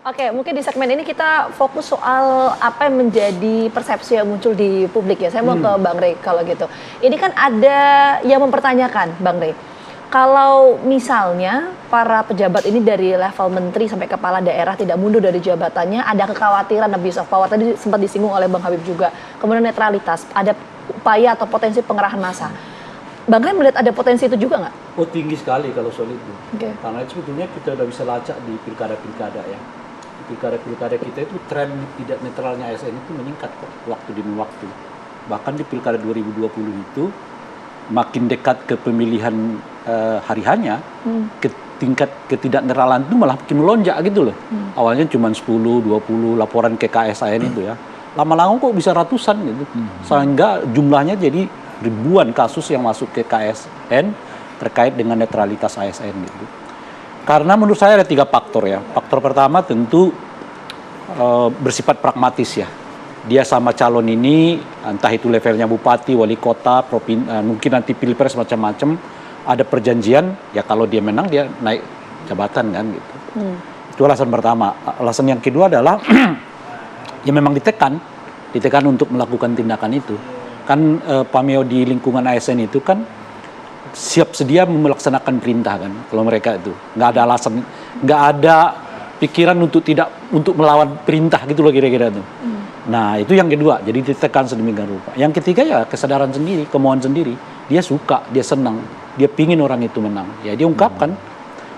Oke, mungkin di segmen ini kita fokus soal apa yang menjadi persepsi yang muncul di publik ya. Saya mau ke Bang Rey kalau gitu. Ini kan ada yang mempertanyakan, Bang Rey. Kalau misalnya para pejabat ini dari level menteri sampai kepala daerah tidak mundur dari jabatannya, ada kekhawatiran abuse of power. Tadi sempat disinggung oleh Bang Habib juga. Kemudian netralitas, ada upaya atau potensi pengerahan massa. Bang Rey melihat ada potensi itu juga nggak? Oh, tinggi sekali kalau soal itu. Okay. Karena sebetulnya kita udah bisa lacak di pilkada-pilkada ya. Di pilkada-pilkada kita itu tren tidak netralnya ASN itu meningkat kok waktu demi waktu. Bahkan di pilkada 2020 itu makin dekat ke pemilihan hari hanya, ke tingkat ketidaknetralan itu malah makin melonjak gitu loh. Awalnya cuma 10, 20 laporan ke KSAN itu ya. Lama-lama kok bisa ratusan gitu. Sehingga jumlahnya jadi ribuan kasus yang masuk ke KSN terkait dengan netralitas ASN gitu. Karena menurut saya ada 3 faktor ya. Faktor pertama tentu bersifat pragmatis ya. Dia sama calon ini, entah itu levelnya bupati, wali kota, mungkin nanti pilpres macam-macam, ada perjanjian ya kalau dia menang dia naik jabatan kan gitu. Itu alasan pertama. Alasan yang kedua adalah ya memang ditekan untuk melakukan tindakan itu. Kan pameo di lingkungan ASN itu kan siap sedia melaksanakan perintah kan kalau mereka itu nggak ada alasan, nggak ada pikiran untuk melawan perintah gitu loh kira-kira tuh. Nah itu yang kedua, jadi ditekan sedemikian rupa. Yang ketiga ya kesadaran sendiri, kemauan sendiri, dia suka, dia senang, dia pingin orang itu menang, ya dia ungkapkan.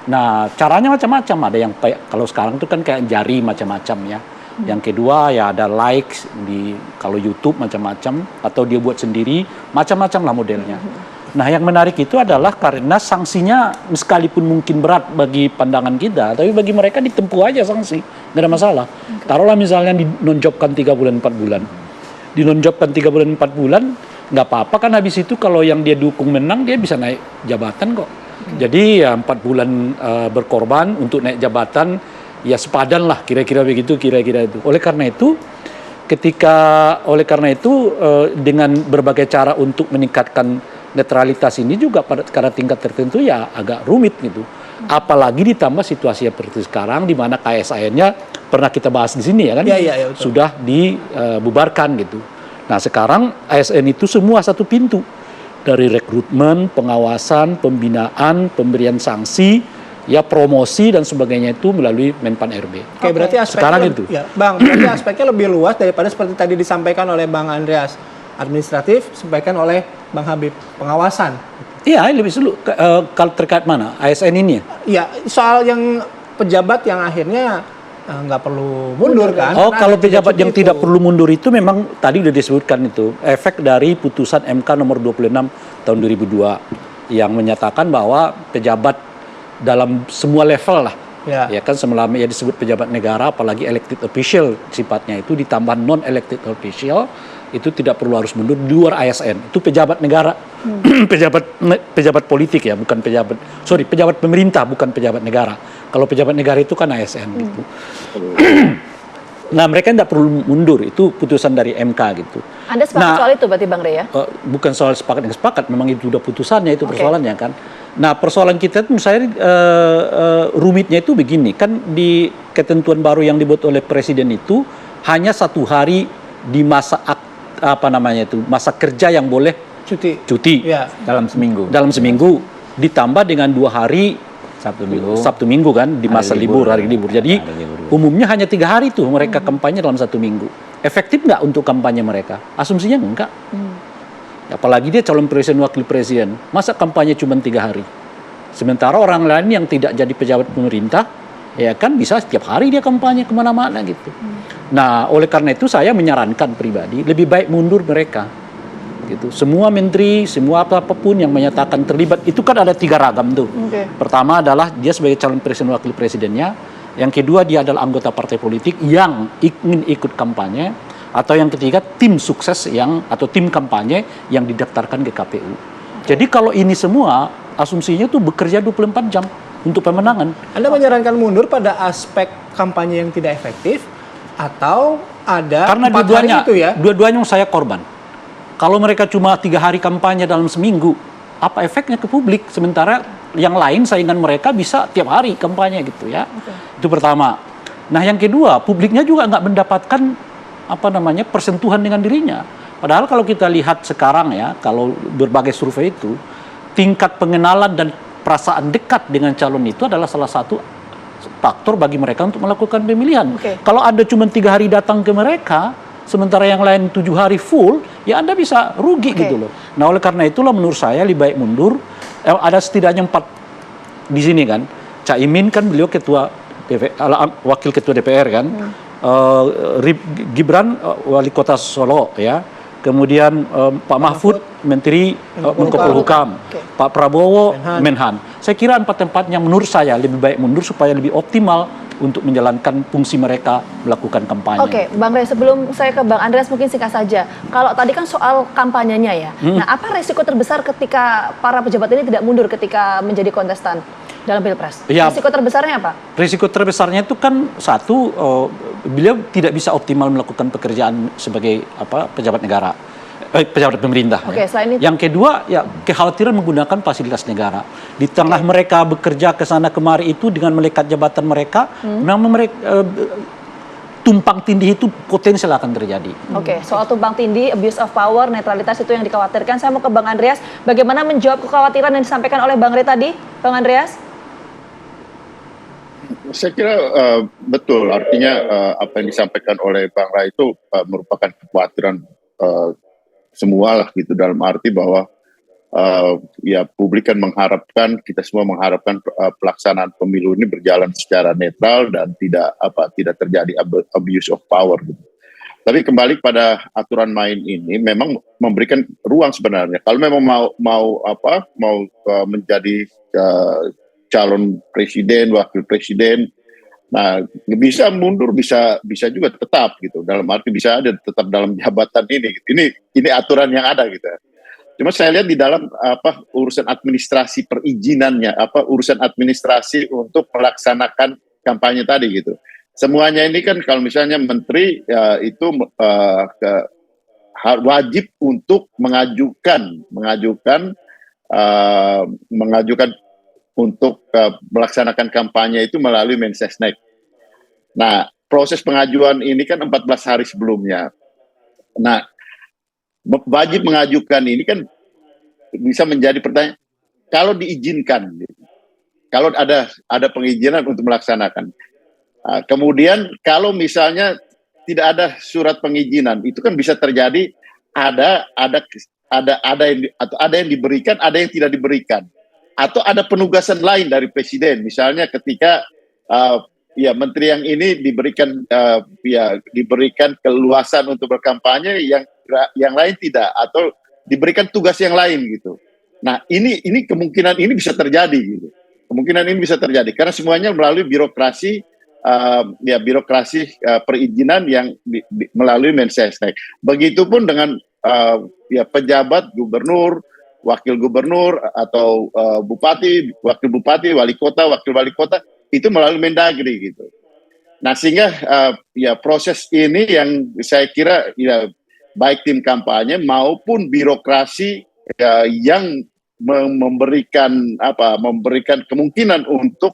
Nah caranya macam-macam, ada yang kayak kalau sekarang tuh kan kayak jari macam-macam ya. Yang kedua ya ada likes di kalau YouTube macam-macam, atau dia buat sendiri macam-macam lah modelnya. Nah yang menarik itu adalah karena sanksinya sekalipun mungkin berat bagi pandangan kita, tapi bagi mereka ditempuh aja sanksi, nggak ada masalah. Taruhlah misalnya dinonjobkan 3 bulan 4 bulan, dinonjobkan 3 bulan 4 bulan nggak apa-apa kan, habis itu kalau yang dia dukung menang dia bisa naik jabatan kok. Jadi ya 4 bulan berkorban untuk naik jabatan ya sepadan lah kira-kira begitu kira-kira itu. Oleh karena itu dengan berbagai cara untuk meningkatkan netralitas ini juga pada tingkat tertentu ya agak rumit gitu. Apalagi ditambah situasi seperti sekarang di mana KSAN-nya pernah kita bahas di sini ya kan, sudah dibubarkan gitu. Nah sekarang ASN itu semua satu pintu, dari rekrutmen, pengawasan, pembinaan, pemberian sanksi, ya promosi dan sebagainya itu melalui Menpan RB. Oke, berarti aspeknya sekarang itu. Ya, Bang, berarti aspeknya lebih luas daripada seperti tadi disampaikan oleh Bang Andreas. Administratif, disampaikan oleh Bang Habib, pengawasan. Iya, lebih seluruh. Kalau terkait mana? ASN ini ya? Iya, soal yang pejabat yang akhirnya nggak perlu mundur kan? Oh, kalau pejabat yang tidak perlu mundur itu memang tadi udah disebutkan itu. Efek dari putusan MK nomor 26 tahun 2002 yang menyatakan bahwa pejabat dalam semua level lah, ya kan selama ya disebut pejabat negara, apalagi elected official sifatnya itu ditambah non elected official itu tidak perlu harus mundur di luar ASN. Itu pejabat negara, pejabat politik ya, bukan pejabat pemerintah, bukan pejabat negara. Kalau pejabat negara itu kan ASN gitu. Nah mereka tidak perlu mundur, itu putusan dari MK gitu. Anda sepakat soal itu berarti Bang Rey ya? Bukan soal sepakat, memang itu sudah putusannya itu persoalannya kan. Nah persoalan kita itu menurut saya rumitnya itu begini, kan di ketentuan baru yang dibuat oleh Presiden itu hanya 1 hari di masa masa kerja yang boleh cuti ya. dalam seminggu ditambah dengan 2 hari Sabtu Minggu kan di masa hari libur. Jadi umumnya hanya 3 hari tuh mereka kampanye dalam 1 minggu. Efektif nggak untuk kampanye mereka? Asumsinya enggak. Apalagi dia calon presiden, wakil presiden, masa kampanye cuma 3 hari. Sementara orang lain yang tidak jadi pejabat pemerintah, ya kan bisa setiap hari dia kampanye kemana-mana gitu. Nah, oleh karena itu saya menyarankan pribadi lebih baik mundur mereka. Gitu. Semua menteri, semua apapun yang menyatakan terlibat itu kan ada 3 ragam tuh. Pertama adalah dia sebagai calon presiden, wakil presidennya. Yang kedua dia adalah anggota partai politik yang ingin ikut kampanye. Atau yang ketiga tim sukses atau tim kampanye yang didaftarkan ke KPU. Jadi kalau ini semua asumsinya tuh bekerja 24 jam untuk pemenangan. Anda menyarankan mundur pada aspek kampanye yang tidak efektif atau ada karena dua-duanya saya korban. Kalau mereka cuma 3 hari kampanye dalam seminggu, apa efeknya ke publik? Sementara yang lain saingan mereka bisa tiap hari kampanye gitu ya. Itu pertama. Nah, yang kedua, publiknya juga nggak mendapatkan persentuhan dengan dirinya. Padahal kalau kita lihat sekarang ya, kalau berbagai survei itu, tingkat pengenalan dan perasaan dekat dengan calon itu adalah salah satu faktor bagi mereka untuk melakukan pemilihan. Kalau Anda cuma 3 hari datang ke mereka, sementara yang lain 7 hari full, ya Anda bisa rugi gitu loh. Nah, oleh karena itulah menurut saya lebih baik mundur. Ada setidaknya 4 di sini kan. Cak Imin kan beliau wakil ketua DPR kan. Gibran wali kota Solo ya. Kemudian Pak Mahfud Menteri Menko Polhukam, Pak Prabowo Menhan. Saya kira 4-empatnya menurut saya lebih baik mundur supaya lebih optimal untuk menjalankan fungsi mereka melakukan kampanye. Oke, Bang Rey, sebelum saya ke Bang Andreas mungkin singkat saja. Kalau tadi kan soal kampanyenya ya. Nah, apa resiko terbesar ketika para pejabat ini tidak mundur ketika menjadi kontestan dalam Pilpres? Ya, risiko terbesarnya apa? Risiko terbesarnya itu kan satu, beliau tidak bisa optimal melakukan pekerjaan sebagai pejabat negara. Pejabat pemerintah. Oke, selain itu. Yang kedua, ya kekhawatiran menggunakan fasilitas negara. Di tengah mereka bekerja ke sana kemari itu dengan melekat jabatan mereka, memang mereka tumpang tindih itu potensial akan terjadi. Oke, soal tumpang tindih, abuse of power, netralitas itu yang dikhawatirkan. Saya mau ke Bang Andreas, bagaimana menjawab kekhawatiran yang disampaikan oleh Bang Rey tadi, Bang Andreas? Saya kira betul, artinya apa yang disampaikan oleh Bang Ray itu merupakan kekhawatiran semua lah gitu, dalam arti bahwa ya publik kan mengharapkan, kita semua mengharapkan pelaksanaan pemilu ini berjalan secara netral dan tidak terjadi abuse of power gitu. Tapi kembali pada aturan main ini memang memberikan ruang sebenarnya. Kalau memang mau menjadi calon presiden, wakil presiden, nah bisa mundur, bisa juga tetap gitu. Dalam arti bisa ada tetap dalam jabatan ini. Gitu. Ini aturan yang ada gitu. Cuma saya lihat di dalam urusan administrasi perizinannya, urusan administrasi untuk melaksanakan kampanye tadi gitu. Semuanya ini kan kalau misalnya menteri itu wajib untuk mengajukan untuk melaksanakan kampanye itu melalui Mensesnek. Nah, proses pengajuan ini kan 14 hari sebelumnya. Nah, wajib mengajukan ini kan bisa menjadi pertanyaan, kalau diizinkan, kalau ada pengizinan untuk melaksanakan. Nah, kemudian kalau misalnya tidak ada surat pengizinan, itu kan bisa terjadi ada yang diberikan, ada yang tidak diberikan. Atau ada penugasan lain dari presiden, misalnya ketika menteri yang ini diberikan keluasan untuk berkampanye, yang lain tidak, atau diberikan tugas yang lain gitu. Nah, ini kemungkinan ini bisa terjadi gitu. Kemungkinan ini bisa terjadi karena semuanya melalui birokrasi perizinan yang melalui Mensesnek. Begitupun dengan pejabat gubernur, wakil gubernur atau bupati, wakil bupati, wali kota, wakil wali kota itu melalui Mendagri gitu. Nah, sehingga proses ini yang saya kira baik tim kampanye maupun birokrasi yang memberikan kemungkinan untuk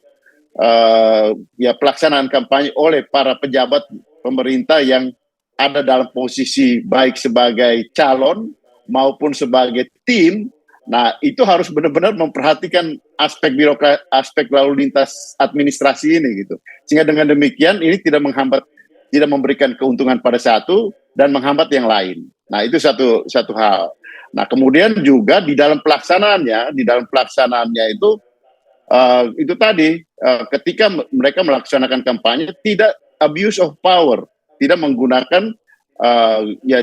pelaksanaan kampanye oleh para pejabat pemerintah yang ada dalam posisi baik sebagai calon maupun sebagai tim. Nah, itu harus benar-benar memperhatikan aspek birokrasi, aspek lalu lintas administrasi ini gitu. Sehingga dengan demikian ini tidak memberikan keuntungan pada satu dan menghambat yang lain. Nah, itu satu hal. Nah, kemudian juga di dalam pelaksanaannya itu tadi ketika mereka melaksanakan kampanye tidak abuse of power, tidak menggunakan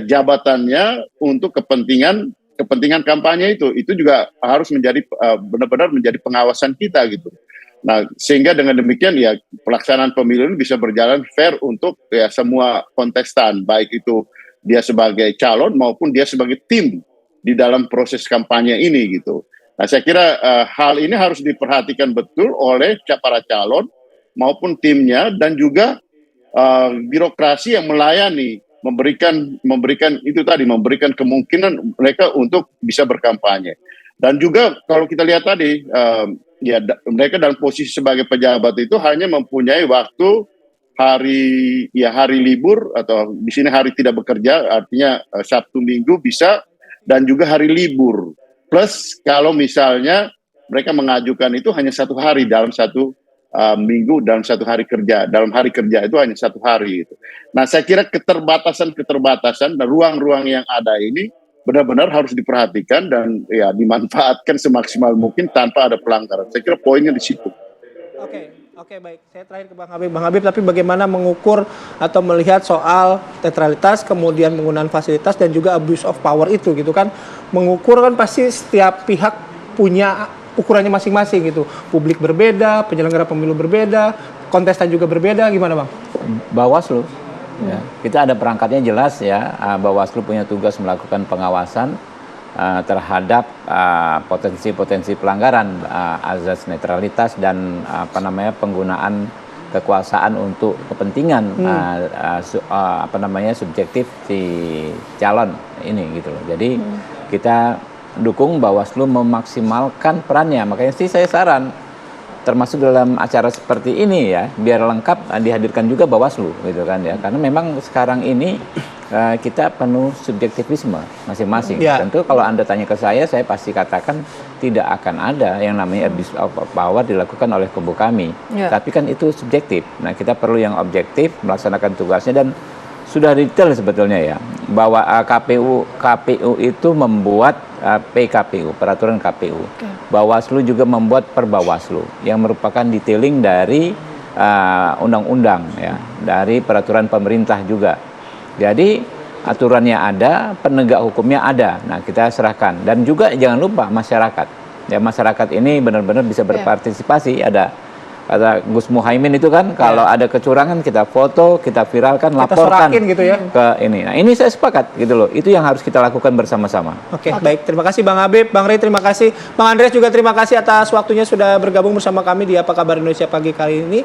jabatannya untuk kepentingan kampanye itu juga harus menjadi benar-benar menjadi pengawasan kita gitu. Nah, sehingga dengan demikian pelaksanaan pemilu ini bisa berjalan fair untuk semua kontestan, baik itu dia sebagai calon maupun dia sebagai tim di dalam proses kampanye ini gitu. Nah, saya kira hal ini harus diperhatikan betul oleh para calon maupun timnya dan juga birokrasi yang melayani, memberikan itu tadi, memberikan kemungkinan mereka untuk bisa berkampanye. Dan juga kalau kita lihat tadi mereka dalam posisi sebagai pejabat itu hanya mempunyai waktu hari libur atau di sini hari tidak bekerja, artinya Sabtu Minggu bisa, dan juga hari libur. Plus kalau misalnya mereka mengajukan itu hanya 1 hari dalam 1 minggu, dalam 1 hari kerja. Dalam hari kerja itu hanya 1 hari. Gitu. Nah, saya kira keterbatasan dan ruang-ruang yang ada ini benar-benar harus diperhatikan dan ya dimanfaatkan semaksimal mungkin tanpa ada pelanggaran. Saya kira poinnya di situ. Oke, baik. Saya terakhir ke Bang Habib. Bang Habib, tapi bagaimana mengukur atau melihat soal netralitas, kemudian penggunaan fasilitas dan juga abuse of power itu gitu kan? Mengukur kan pasti setiap pihak punya ukurannya masing-masing gitu. Publik berbeda, penyelenggara pemilu berbeda, kontestan juga berbeda. Gimana, Bang? Bawaslu. Ya, kita ada perangkatnya jelas ya. Bawaslu punya tugas melakukan pengawasan terhadap potensi-potensi pelanggaran azas netralitas dan penggunaan kekuasaan untuk kepentingan subjektif si calon ini gitu loh. Jadi kita dukung Bawaslu memaksimalkan perannya. Makanya sih saya saran termasuk dalam acara seperti ini ya, biar lengkap dihadirkan juga Bawaslu gitu kan ya. Karena memang sekarang ini kita penuh subjektivisme masing-masing. Ya. Tentu kalau Anda tanya ke saya pasti katakan tidak akan ada yang namanya abuse of power dilakukan oleh kubu kami. Ya. Tapi kan itu subjektif. Nah, kita perlu yang objektif melaksanakan tugasnya dan sudah detail sebetulnya ya bahwa KPU itu membuat PKPU, peraturan KPU. Okay. Bawaslu juga membuat Perbawaslu yang merupakan detailing dari undang-undang ya, dari peraturan pemerintah juga. Jadi aturannya ada, penegak hukumnya ada. Nah, kita serahkan dan juga jangan lupa masyarakat. Ya, masyarakat ini benar-benar bisa berpartisipasi. Ada kata Gus Muhaimin itu kan kalau ada kecurangan kita foto, kita viralkan, Kita laporkan sorakin gitu ya. ke ini. Nah, ini saya sepakat gitu loh. Itu yang harus kita lakukan bersama-sama. Oke, baik. Terima kasih Bang Habib, Bang Rey terima kasih. Bang Andreas juga terima kasih atas waktunya sudah bergabung bersama kami di Apa Kabar Indonesia pagi kali ini.